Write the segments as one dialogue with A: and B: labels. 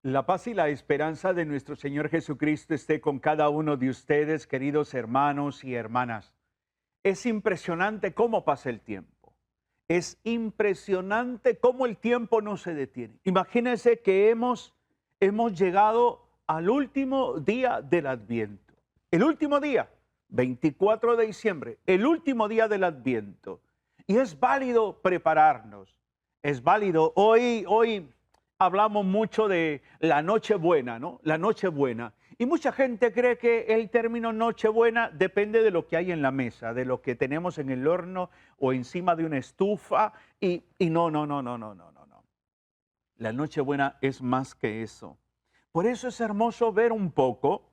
A: La paz y la esperanza de nuestro Señor Jesucristo esté con cada uno de ustedes, queridos hermanos y hermanas. Es impresionante cómo pasa el tiempo. Es impresionante cómo el tiempo no se detiene. Imagínense que hemos llegado al último día del Adviento. El último día, 24 de diciembre, el último día del Adviento. Y es válido prepararnos. Es válido. Hoy hablamos mucho de la Nochebuena, ¿no? La Nochebuena. Y mucha gente cree que el término Nochebuena depende de lo que hay en la mesa, de lo que tenemos en el horno o encima de una estufa. Y no, no, no, no, no, no, no, no. La Nochebuena es más que eso. Por eso es hermoso ver un poco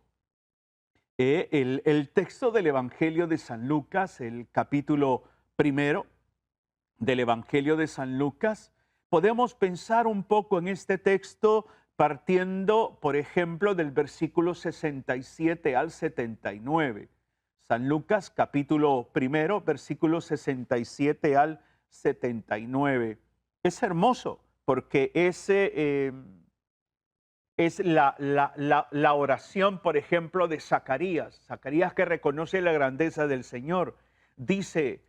A: el texto del Evangelio de San Lucas, el capítulo primero del Evangelio de San Lucas. Podemos pensar un poco en este texto partiendo, por ejemplo, del versículo 67 al 79. San Lucas, capítulo primero, versículo 67 al 79. Es hermoso porque ese es la oración, por ejemplo, de Zacarías. Zacarías, que reconoce la grandeza del Señor. Dice,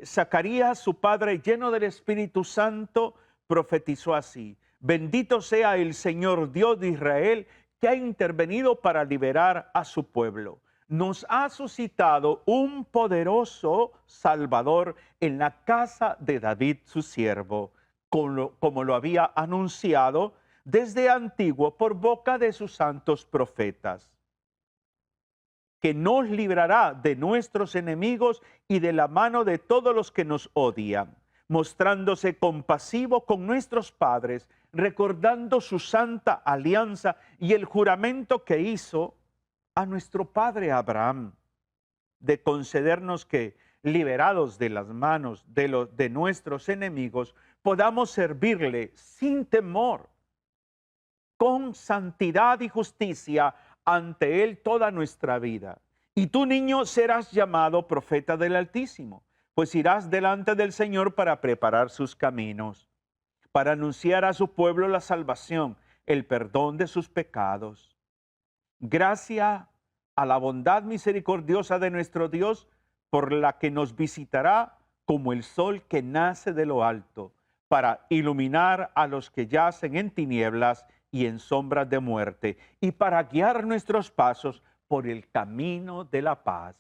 A: Zacarías, su padre, lleno del Espíritu Santo, profetizó así: bendito sea el Señor Dios de Israel, que ha intervenido para liberar a su pueblo. Nos ha suscitado un poderoso Salvador en la casa de David, su siervo, como lo había anunciado desde antiguo por boca de sus santos profetas, que nos librará de nuestros enemigos y de la mano de todos los que nos odian, mostrándose compasivo con nuestros padres, recordando su santa alianza y el juramento que hizo a nuestro padre Abraham, de concedernos que, liberados de las manos de nuestros enemigos, podamos servirle sin temor, con santidad y justicia ante Él toda nuestra vida. Y tú, niño, serás llamado profeta del Altísimo, pues irás delante del Señor para preparar sus caminos, para anunciar a su pueblo la salvación, el perdón de sus pecados. Gracias a la bondad misericordiosa de nuestro Dios, por la que nos visitará como el sol que nace de lo alto, para iluminar a los que yacen en tinieblas y en sombras de muerte, y para guiar nuestros pasos por el camino de la paz.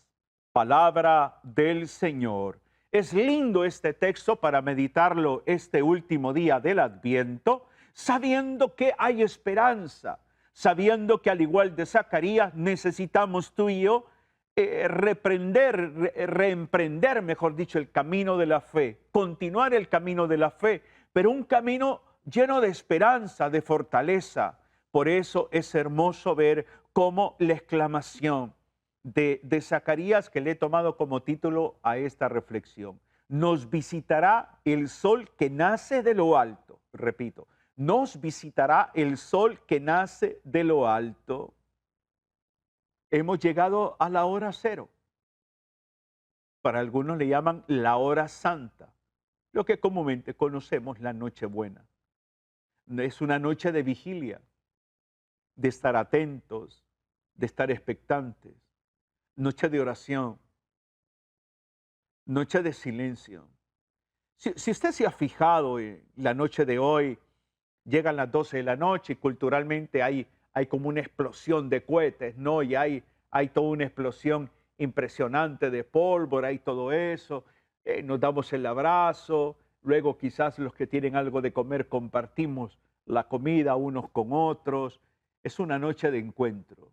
A: Palabra del Señor. Es lindo este texto para meditarlo este último día del Adviento, sabiendo que hay esperanza, sabiendo que al igual de Zacarías necesitamos tú y yo reemprender, mejor dicho, el camino de la fe, continuar el camino de la fe, pero un camino lleno de esperanza, de fortaleza. Por eso es hermoso ver cómo la exclamación de Zacarías, que le he tomado como título a esta reflexión: nos visitará el sol que nace de lo alto. Repito, nos visitará el sol que nace de lo alto. Hemos llegado a la hora cero. Para algunos le llaman la hora santa, lo que comúnmente conocemos la Nochebuena. Es una noche de vigilia, de estar atentos, de estar expectantes, noche de oración, noche de silencio. Si usted se ha fijado en la noche de hoy, llegan las 12 de la noche y culturalmente hay como una explosión de cohetes, ¿no? Y hay toda una explosión impresionante de pólvora y todo eso. Nos damos el abrazo, luego quizás los que tienen algo de comer compartimos la comida unos con otros. Es una noche de encuentro.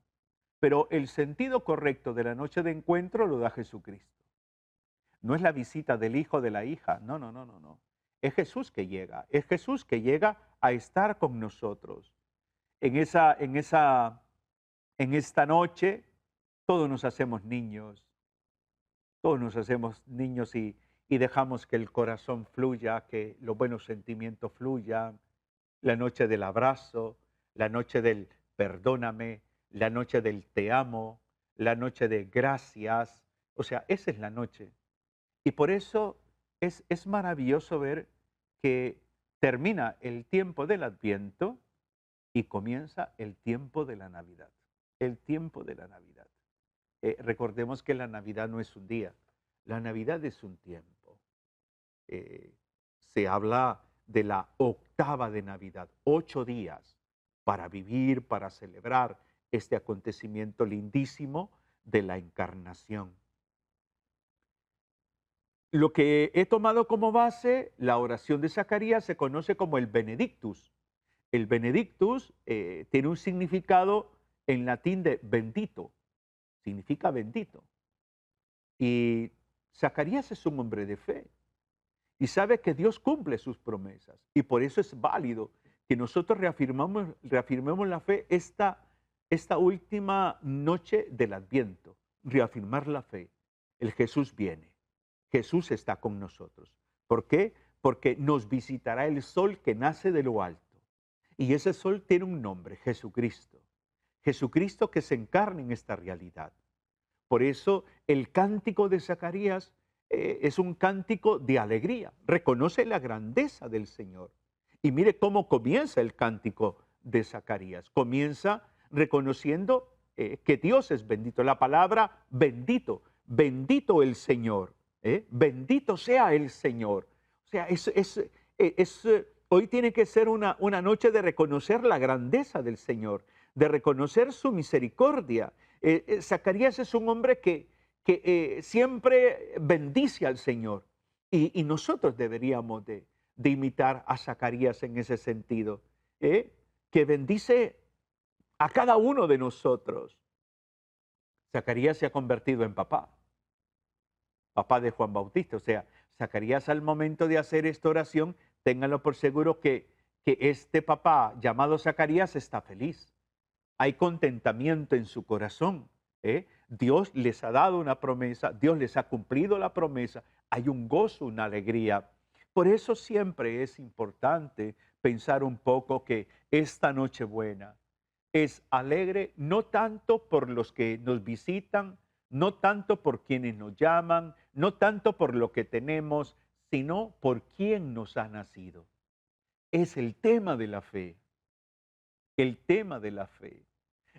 A: Pero el sentido correcto de la noche de encuentro lo da Jesucristo. No es la visita del hijo de la hija, no, no, no, no, no. Es Jesús que llega, es Jesús que llega a estar con nosotros. En esta noche, todos nos hacemos niños, todos nos hacemos niños y dejamos que el corazón fluya, que los buenos sentimientos fluyan. La noche del abrazo, la noche del perdóname, la noche del te amo, la noche de gracias. O sea, esa es la noche. Y por eso es maravilloso ver que termina el tiempo del Adviento y comienza el tiempo de la Navidad. El tiempo de la Navidad. Recordemos que la Navidad no es un día, la Navidad es un tiempo. Se habla de la octava de Navidad, 8 días para vivir, para celebrar este acontecimiento lindísimo de la encarnación. Lo que he tomado como base, la oración de Zacarías se conoce como el Benedictus. El Benedictus tiene un significado en latín de bendito, significa bendito. Y Zacarías es un hombre de fe y sabe que Dios cumple sus promesas. Y por eso es válido que nosotros reafirmemos la fe esta última noche del Adviento. Reafirmar la fe. El Jesús viene. Jesús está con nosotros. ¿Por qué? Porque nos visitará el sol que nace de lo alto. Y ese sol tiene un nombre, Jesucristo. Jesucristo que se encarna en esta realidad. Por eso el cántico de Zacarías es un cántico de alegría. Reconoce la grandeza del Señor. Y mire cómo comienza el cántico de Zacarías. Comienza reconociendo que Dios es bendito. La palabra bendito, bendito el Señor. Bendito sea el Señor. O sea, hoy tiene que ser una noche de reconocer la grandeza del Señor, de reconocer su misericordia. Zacarías es un hombre que siempre bendice al Señor. Y nosotros deberíamos de imitar a Zacarías en ese sentido, que bendice a cada uno de nosotros. Zacarías se ha convertido en papá de Juan Bautista. O sea, Zacarías al momento de hacer esta oración, ténganlo por seguro que este papá llamado Zacarías está feliz. Hay contentamiento en su corazón. Dios les ha dado una promesa, Dios les ha cumplido la promesa, hay un gozo, una alegría. Por eso siempre es importante pensar un poco que esta Nochebuena es alegre no tanto por los que nos visitan, no tanto por quienes nos llaman, no tanto por lo que tenemos, sino por quién nos ha nacido. Es el tema de la fe, el tema de la fe.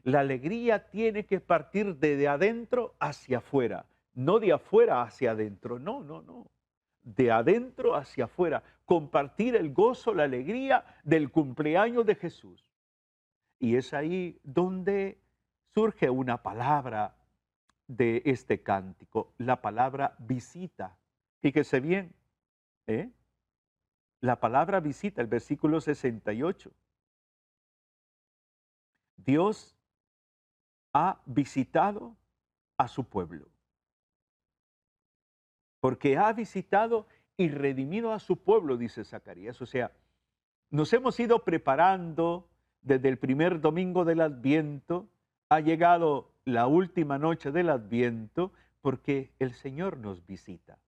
A: La alegría tiene que partir de adentro hacia afuera, no de afuera hacia adentro, no. De adentro hacia afuera, compartir el gozo, la alegría del cumpleaños de Jesús. Y es ahí donde surge una palabra de este cántico, la palabra visita. Fíjese bien, la palabra visita, el versículo 68. Dios ha visitado a su pueblo, porque ha visitado y redimido a su pueblo, dice Zacarías. O sea, nos hemos ido preparando desde el primer domingo del Adviento, ha llegado la última noche del Adviento, porque el Señor nos visita.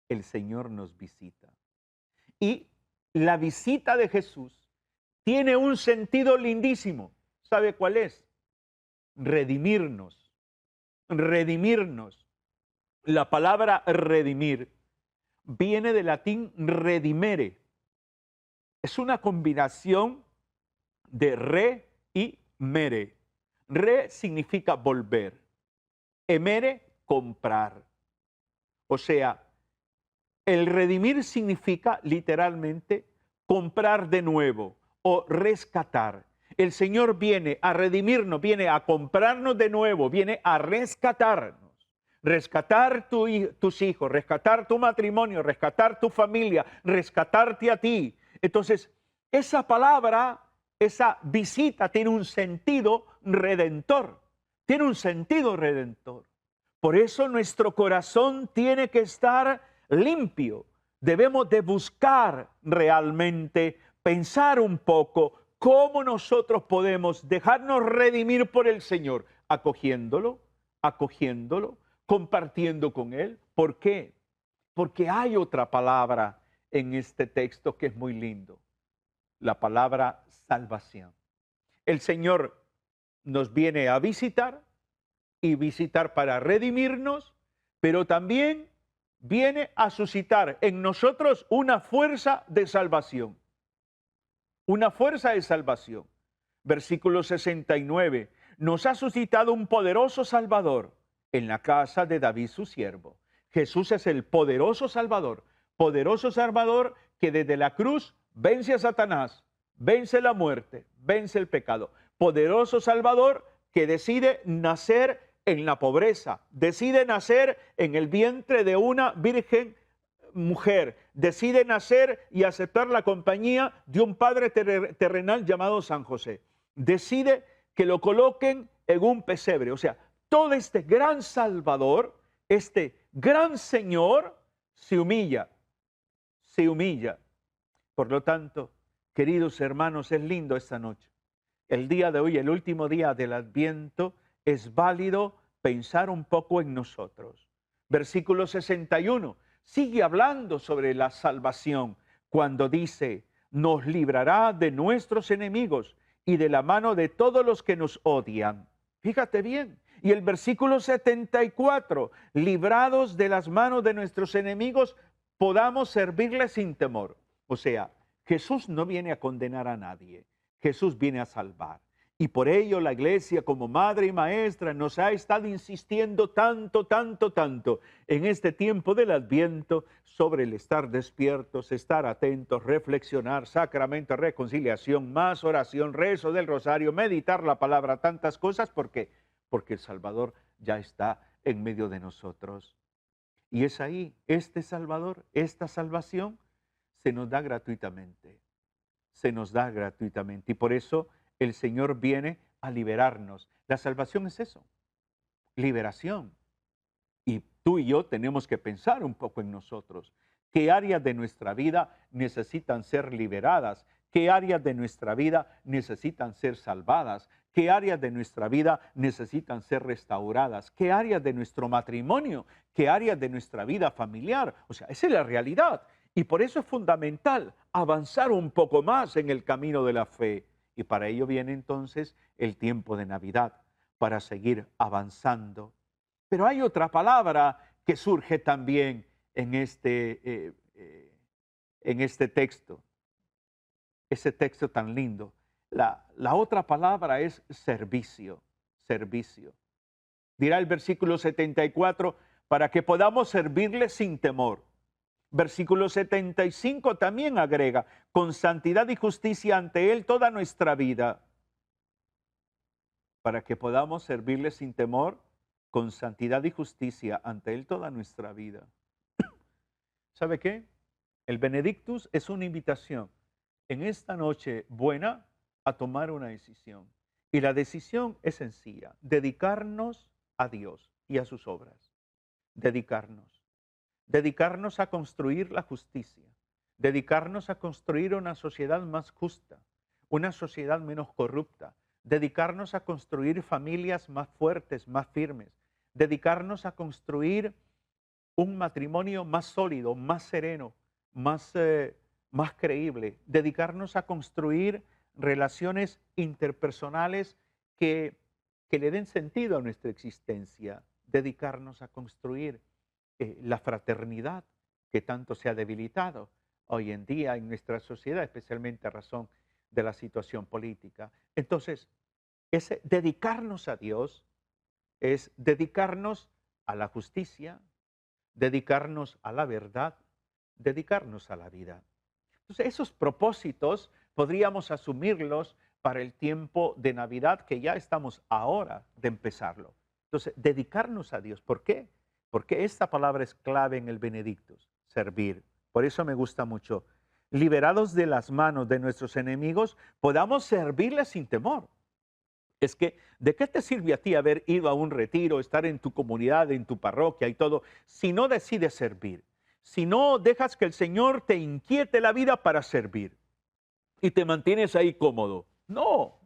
A: El Señor nos visita. Y la visita de Jesús tiene un sentido lindísimo. ¿Sabe cuál es? Redimirnos. Redimirnos. La palabra redimir viene del latín redimere. Es una combinación de re y mere. Re significa volver. Emere, comprar. O sea, el redimir significa literalmente comprar de nuevo o rescatar. El Señor viene a redimirnos, viene a comprarnos de nuevo, viene a rescatarnos. Rescatar tus hijos, rescatar tu matrimonio, rescatar tu familia, rescatarte a ti. Entonces, esa palabra, esa visita tiene un sentido redentor. Tiene un sentido redentor. Por eso nuestro corazón tiene que estar limpio. Debemos de buscar realmente, pensar un poco cómo nosotros podemos dejarnos redimir por el Señor, acogiéndolo, compartiendo con Él. ¿Por qué? Porque hay otra palabra en este texto que es muy lindo. La palabra salvación. El Señor nos viene a visitar y visitar para redimirnos, pero también viene a suscitar en nosotros una fuerza de salvación. Una fuerza de salvación. Versículo 69. Nos ha suscitado un poderoso Salvador en la casa de David su siervo. Jesús es el poderoso Salvador que desde la cruz vence a Satanás, vence la muerte, vence el pecado. Poderoso Salvador que decide nacer en la pobreza, decide nacer en el vientre de una virgen mujer, decide nacer y aceptar la compañía de un padre terrenal llamado San José. Decide que lo coloquen en un pesebre. O sea, todo este gran Salvador, este gran Señor, se humilla, se humilla. Por lo tanto, queridos hermanos, es lindo esta noche. El día de hoy, el último día del Adviento, es válido pensar un poco en nosotros. Versículo 61 sigue hablando sobre la salvación cuando dice, nos librará de nuestros enemigos y de la mano de todos los que nos odian. Fíjate bien. Y el versículo 74, librados de las manos de nuestros enemigos, podamos servirles sin temor. O sea, Jesús no viene a condenar a nadie. Jesús viene a salvar. Y por ello la iglesia como madre y maestra nos ha estado insistiendo tanto en este tiempo del Adviento sobre el estar despiertos, estar atentos, reflexionar, sacramento, reconciliación, más oración, rezo del rosario, meditar la palabra, tantas cosas. ¿Por qué? Porque el Salvador ya está en medio de nosotros. Y es ahí, este Salvador, esta salvación, se nos da gratuitamente. Se nos da gratuitamente. Y por eso el Señor viene a liberarnos. La salvación es eso, liberación. Y tú y yo tenemos que pensar un poco en nosotros. ¿Qué áreas de nuestra vida necesitan ser liberadas? ¿Qué áreas de nuestra vida necesitan ser salvadas? ¿Qué áreas de nuestra vida necesitan ser restauradas? ¿Qué áreas de nuestro matrimonio? ¿Qué áreas de nuestra vida familiar? O sea, esa es la realidad. Y por eso es fundamental avanzar un poco más en el camino de la fe. Y para ello viene entonces el tiempo de Navidad, para seguir avanzando. Pero hay otra palabra que surge también en este texto, ese texto tan lindo. La otra palabra es servicio, servicio. Dirá el versículo 74, para que podamos servirle sin temor. Versículo 75 también agrega, con santidad y justicia ante Él toda nuestra vida, para que podamos servirle sin temor, con santidad y justicia ante Él toda nuestra vida. ¿Sabe qué? El Benedictus es una invitación en esta noche buena a tomar una decisión. Y la decisión es sencilla, dedicarnos a Dios y a sus obras. Dedicarnos a construir la justicia, dedicarnos a construir una sociedad más justa, una sociedad menos corrupta, dedicarnos a construir familias más fuertes, más firmes, dedicarnos a construir un matrimonio más sólido, más sereno, más creíble, dedicarnos a construir relaciones interpersonales que le den sentido a nuestra existencia, dedicarnos a construir la fraternidad que tanto se ha debilitado hoy en día en nuestra sociedad, especialmente a razón de la situación política. Entonces, ese dedicarnos a Dios es dedicarnos a la justicia, dedicarnos a la verdad, dedicarnos a la vida. Entonces, esos propósitos podríamos asumirlos para el tiempo de Navidad que ya estamos ahora de empezarlo. Entonces, dedicarnos a Dios. ¿Por qué? Porque esta palabra es clave en el Benedictus, servir. Por eso me gusta mucho. Liberados de las manos de nuestros enemigos, podamos servirles sin temor. Es que, ¿de qué te sirve a ti haber ido a un retiro, estar en tu comunidad, en tu parroquia y todo, si no decides servir? Si no dejas que el Señor te inquiete la vida para servir y te mantienes ahí cómodo. No.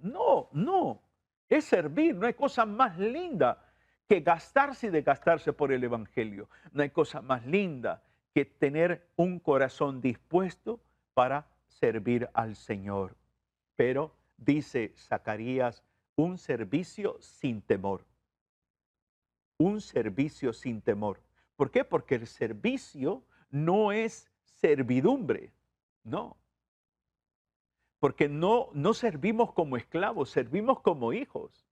A: Es servir, no hay cosa más linda que gastarse y desgastarse por el Evangelio. No hay cosa más linda que tener un corazón dispuesto para servir al Señor. Pero, dice Zacarías, un servicio sin temor. Un servicio sin temor. ¿Por qué? Porque el servicio no es servidumbre, no. porque no servimos como esclavos, servimos como hijos.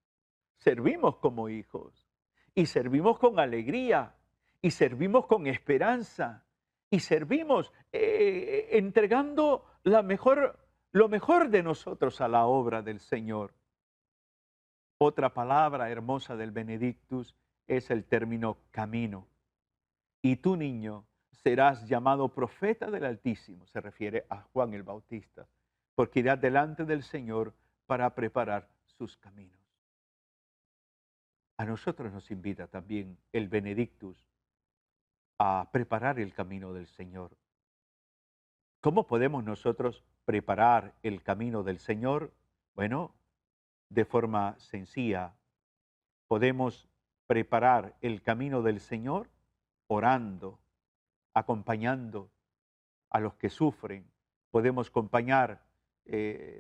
A: Servimos como hijos. Y servimos con alegría. Y servimos con esperanza. Y servimos entregando lo mejor de nosotros a la obra del Señor. Otra palabra hermosa del Benedictus es el término camino. Y tú, niño, serás llamado profeta del Altísimo, se refiere a Juan el Bautista, porque irás delante del Señor para preparar sus caminos. A nosotros nos invita también el Benedictus a preparar el camino del Señor. ¿Cómo podemos nosotros preparar el camino del Señor? Bueno, de forma sencilla, podemos preparar el camino del Señor orando, acompañando a los que sufren. Podemos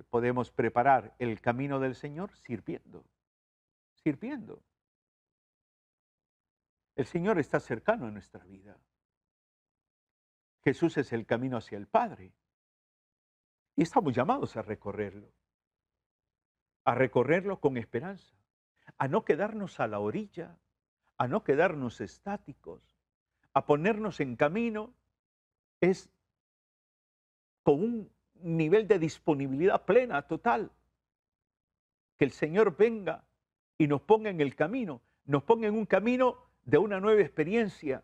A: podemos preparar el camino del Señor sirviendo. El Señor está cercano a nuestra vida. Jesús es el camino hacia el Padre. Y estamos llamados a recorrerlo con esperanza, a no quedarnos a la orilla, a no quedarnos estáticos, a ponernos en camino, es con un nivel de disponibilidad plena, total. Que el Señor venga y nos ponga en el camino, nos ponga en un camino de una nueva experiencia,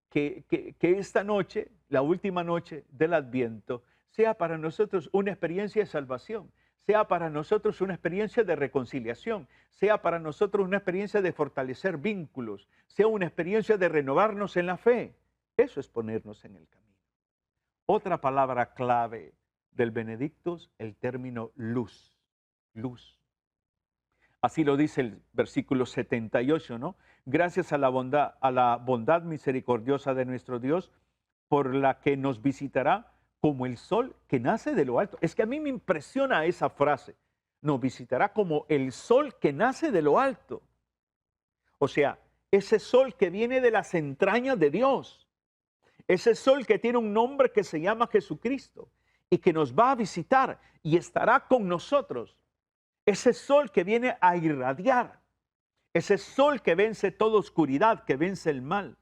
A: que esta noche, la última noche del Adviento, sea para nosotros una experiencia de salvación, sea para nosotros una experiencia de reconciliación, sea para nosotros una experiencia de fortalecer vínculos, sea una experiencia de renovarnos en la fe. Eso es ponernos en el camino. Otra palabra clave del Benedictus, el término luz. Luz. Así lo dice el versículo 78, ¿no? Gracias a la bondad misericordiosa de nuestro Dios, por la que nos visitará como el sol que nace de lo alto. Es que a mí me impresiona esa frase. Nos visitará como el sol que nace de lo alto. O sea, ese sol que viene de las entrañas de Dios. Ese sol que tiene un nombre que se llama Jesucristo y que nos va a visitar y estará con nosotros. Ese sol que viene a irradiar, ese sol que vence toda oscuridad, que vence el mal,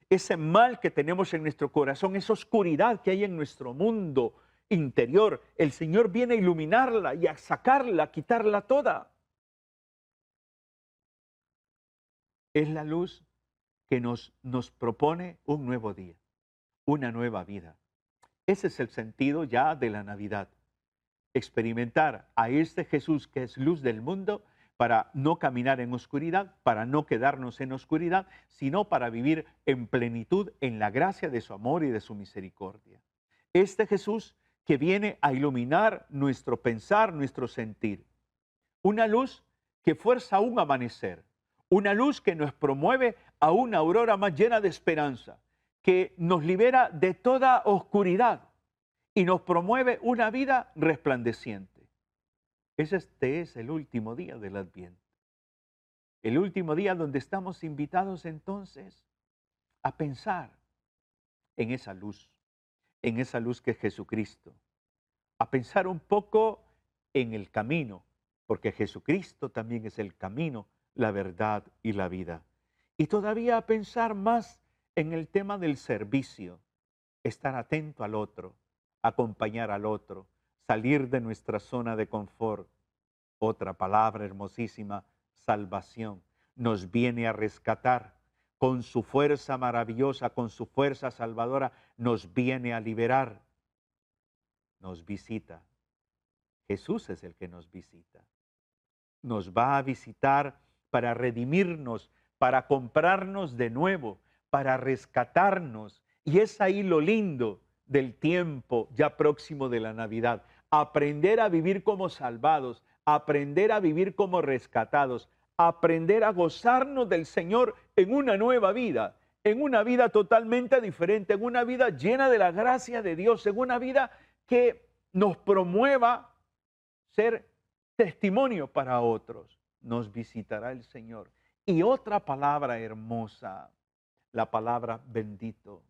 A: ese mal que tenemos en nuestro corazón, esa oscuridad que hay en nuestro mundo interior, el Señor viene a iluminarla y a sacarla, a quitarla toda. Es la luz que nos propone un nuevo día, una nueva vida. Ese es el sentido ya de la Navidad. Experimentar a este Jesús que es luz del mundo para no caminar en oscuridad, para no quedarnos en oscuridad, sino para vivir en plenitud en la gracia de su amor y de su misericordia. Este Jesús que viene a iluminar nuestro pensar, nuestro sentir. Una luz que fuerza un amanecer, una luz que nos promueve a una aurora más llena de esperanza, que nos libera de toda oscuridad y nos promueve una vida resplandeciente. Este es el último día del Adviento. El último día donde estamos invitados entonces a pensar en esa luz que es Jesucristo. A pensar un poco en el camino, porque Jesucristo también es el camino, la verdad y la vida. Y todavía a pensar más en el tema del servicio, estar atento al otro, acompañar al otro, salir de nuestra zona de confort. Otra palabra hermosísima, salvación. Nos viene a rescatar con su fuerza maravillosa, con su fuerza salvadora, nos viene a liberar. Nos visita. Jesús es el que nos visita. Nos va a visitar para redimirnos, para comprarnos de nuevo, para rescatarnos. Y es ahí lo lindo del tiempo ya próximo de la Navidad. Aprender a vivir como salvados, aprender a vivir como rescatados, aprender a gozarnos del Señor en una nueva vida, en una vida totalmente diferente, en una vida llena de la gracia de Dios, en una vida que nos promueva ser testimonio para otros. Nos visitará el Señor. Y otra palabra hermosa, la palabra bendito.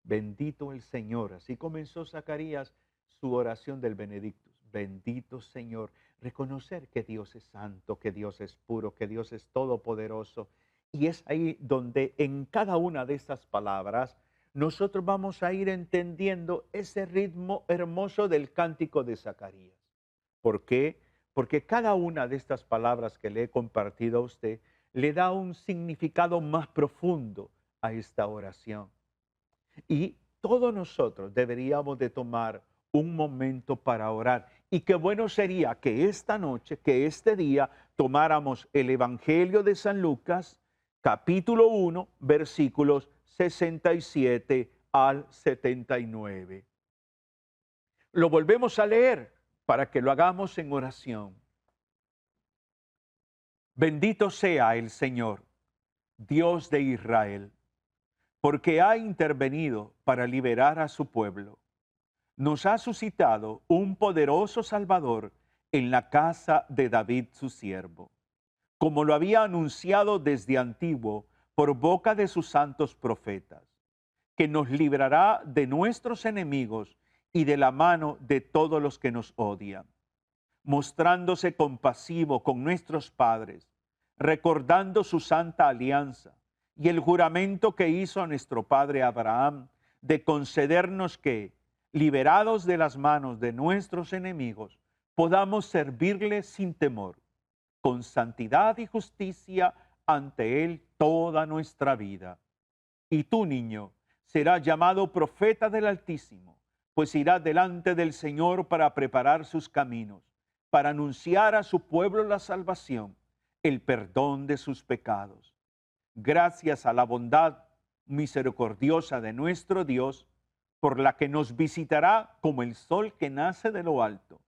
A: Bendito el Señor. Así comenzó Zacarías su oración del Benedictus. Bendito Señor. Reconocer que Dios es santo, que Dios es puro, que Dios es todopoderoso. Y es ahí donde en cada una de estas palabras nosotros vamos a ir entendiendo ese ritmo hermoso del cántico de Zacarías. ¿Por qué? Porque cada una de estas palabras que le he compartido a usted le da un significado más profundo a esta oración. Y todos nosotros deberíamos de tomar un momento para orar. Y qué bueno sería que esta noche, que este día, tomáramos el Evangelio de San Lucas, capítulo 1, versículos 67 al 79. Lo volvemos a leer para que lo hagamos en oración. Bendito sea el Señor, Dios de Israel, porque ha intervenido para liberar a su pueblo. Nos ha suscitado un poderoso Salvador en la casa de David su siervo, como lo había anunciado desde antiguo por boca de sus santos profetas, que nos librará de nuestros enemigos y de la mano de todos los que nos odian, mostrándose compasivo con nuestros padres, recordando su santa alianza y el juramento que hizo a nuestro padre Abraham de concedernos que, liberados de las manos de nuestros enemigos, podamos servirle sin temor, con santidad y justicia ante Él toda nuestra vida. Y tú, niño, serás llamado profeta del Altísimo, pues irá delante del Señor para preparar sus caminos, para anunciar a su pueblo la salvación, el perdón de sus pecados. Gracias a la bondad misericordiosa de nuestro Dios, por la que nos visitará como el sol que nace de lo alto,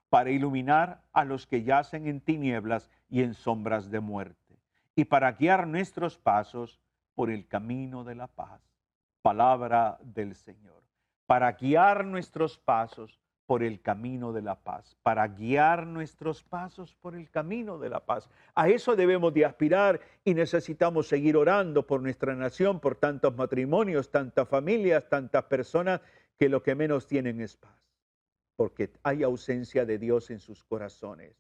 A: para iluminar a los que yacen en tinieblas y en sombras de muerte, y para guiar nuestros pasos por el camino de la paz. Palabra del Señor. Para guiar nuestros pasos por el camino de la paz, para guiar nuestros pasos por el camino de la paz. A eso debemos de aspirar y necesitamos seguir orando por nuestra nación, por tantos matrimonios, tantas familias, tantas personas que lo que menos tienen es paz, porque hay ausencia de Dios en sus corazones.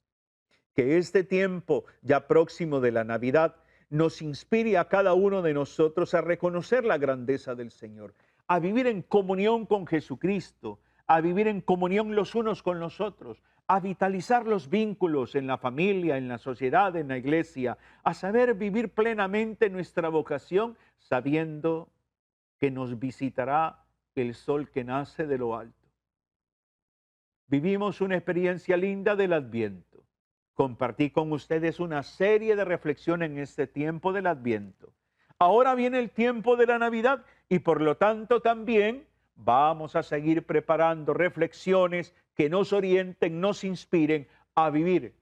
A: Que este tiempo ya próximo de la Navidad nos inspire a cada uno de nosotros a reconocer la grandeza del Señor, a vivir en comunión con Jesucristo, a vivir en comunión los unos con los otros, a vitalizar los vínculos en la familia, en la sociedad, en la iglesia, a saber vivir plenamente nuestra vocación, sabiendo que nos visitará el sol que nace de lo alto. Vivimos una experiencia linda del Adviento. Compartí con ustedes una serie de reflexiones en este tiempo del Adviento. Ahora viene el tiempo de la Navidad y por lo tanto también vamos a seguir preparando reflexiones que nos orienten, nos inspiren a vivir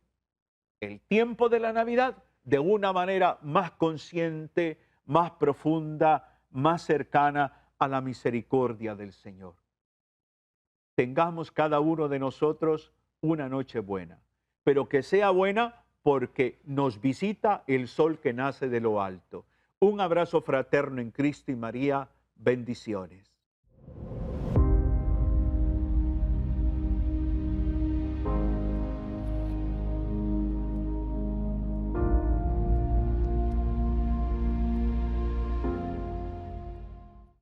A: el tiempo de la Navidad de una manera más consciente, más profunda, más cercana a la misericordia del Señor. Tengamos cada uno de nosotros una noche buena, pero que sea buena porque nos visita el sol que nace de lo alto. Un abrazo fraterno en Cristo y María. Bendiciones.